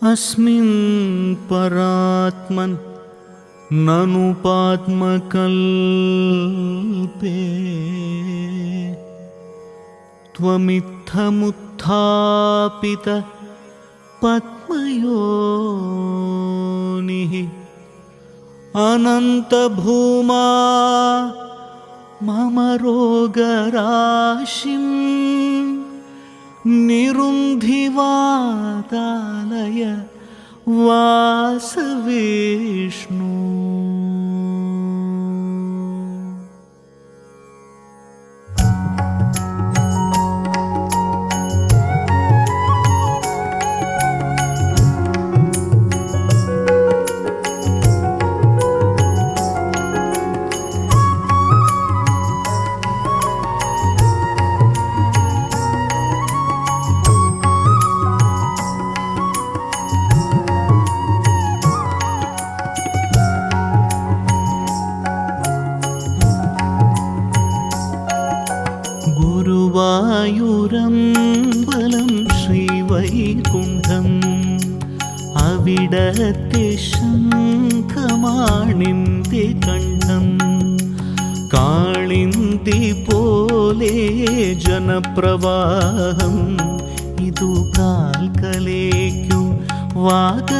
अस्मिन् परात्मन् ननु पाद्मकल्पे त्वमित्थमुत्थापित पद्मयोनिः अनन्तभूमा मम रोगराशिं निरुन्धिवातालय वासविष्णु। ഗുരുവായൂരമ്പലം ശ്രീവൈകുണ്ഠം അവിടത്തെ ശംഖമാണിന്റെ കണ്ഠം കാളിന്തി പോലെ ജനപ്രവാഹം ഇതു കാൽക്കലേക്കു വാഗചാർത്തിലേക്കു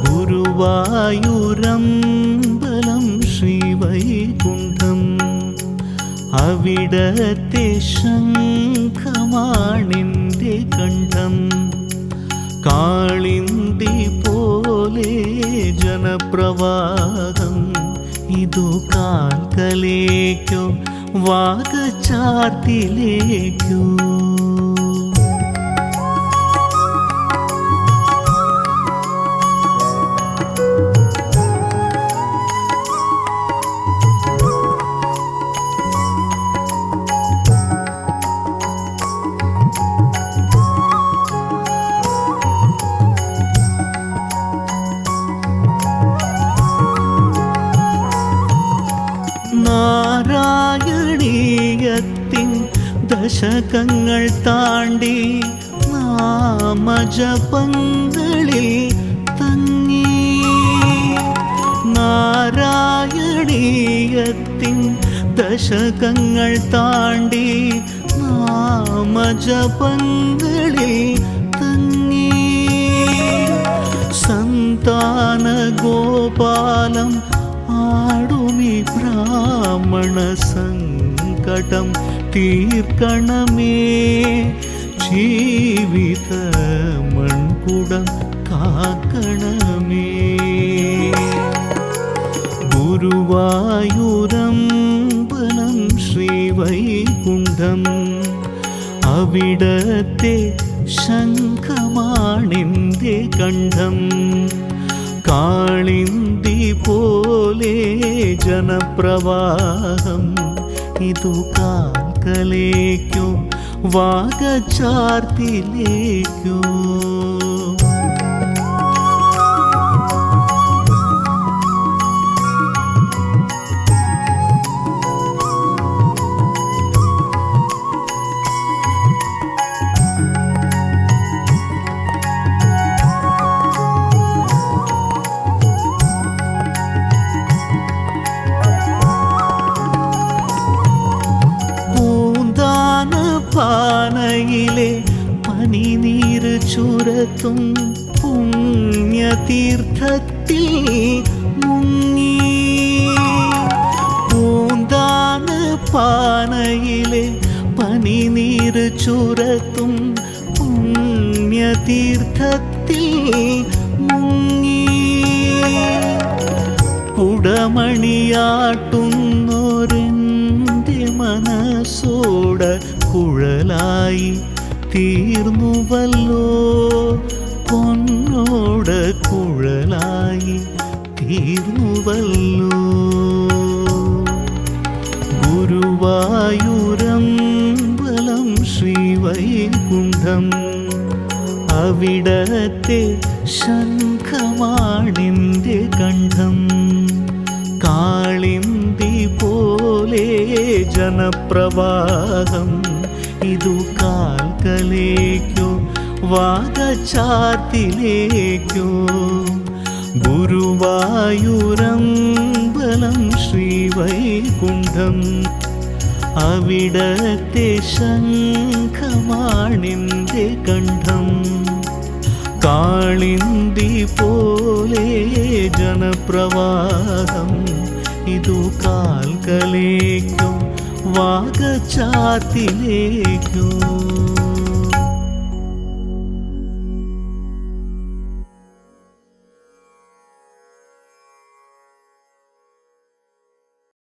ഗുരുവായൂരമ്പലം ശ്രീവൈകുണ്ഠം അവിടത്തെ ശംഖമാണിന്റെ കണ്ഠം കാളിന്തി പോലെ ജനപ്രവാഹം ഇതു കാൽക്കലേക്കോ വാഗചാർത്തിലേക്കോ നാരായണീയത്തിൻ ദശകങ്ങൾ താണ്ടി നാമജപങ്ങളിൽ തങ്ങി നാരായണീയത്തിൻ ദശകങ്ങൾ താണ്ടി നാമജപങ്ങളിൽ തങ്ങി സന്താന ഗോപാലം ആടുമി ബ്രാഹ്മണ സങ്കടം തീർക്കണമേ ജീവിത മൺകുടം കാക്കണമേ ഗുരുവായൂരമ്പലം ശ്രീവൈകുണ്ഠം അവിടത്തെ ശംഖമാണിന്റെ കണ്ഠം കാളിന്തി പോലെ ജനപ്രവാഹം ഇതു കാൽക്കലേക്കോ വാഗചാർത്തിലേക്കോ പാനയിലെ പനിനീര് ചുരത്തും പുണ്യതീർത്ഥത്തിൽ മുങ്ങി പൂന്താന പാനയിലെ പനിനീര് ചുരത്തും പുണ്യതീർത്ഥത്തിൽ മുങ്ങി കുടമണിയാട്ടുന്നോരെൻ്റെ മനസ്സോട കുഴലായി തീർന്നുവല്ലോ പൊന്നോട കുഴലായി തീർന്നുവല്ലോ ഗുരുവായൂരമ്പലം ശ്രീവൈകുണ്ഠം അവിടത്തെ ശംഖമാണിന്റെ കണ്ഠം കാളിന്തി പോലെ ജനപ്രവാഹം ഇതു കാൽക്കലേക്കോ വാഗചാത്തിലേക്കോ ഗുരുവായൂരമ്പലം ശ്രീവൈകുണ്ഠം അവിടത്തെ ശംഖമാണിന്റെ കണ്ഠം കാളിന്തി പോലെ ജനപ്രവാഹം ഇതു കാൽക്കലേക്കോ വാഗചാത്തിലേക്കോ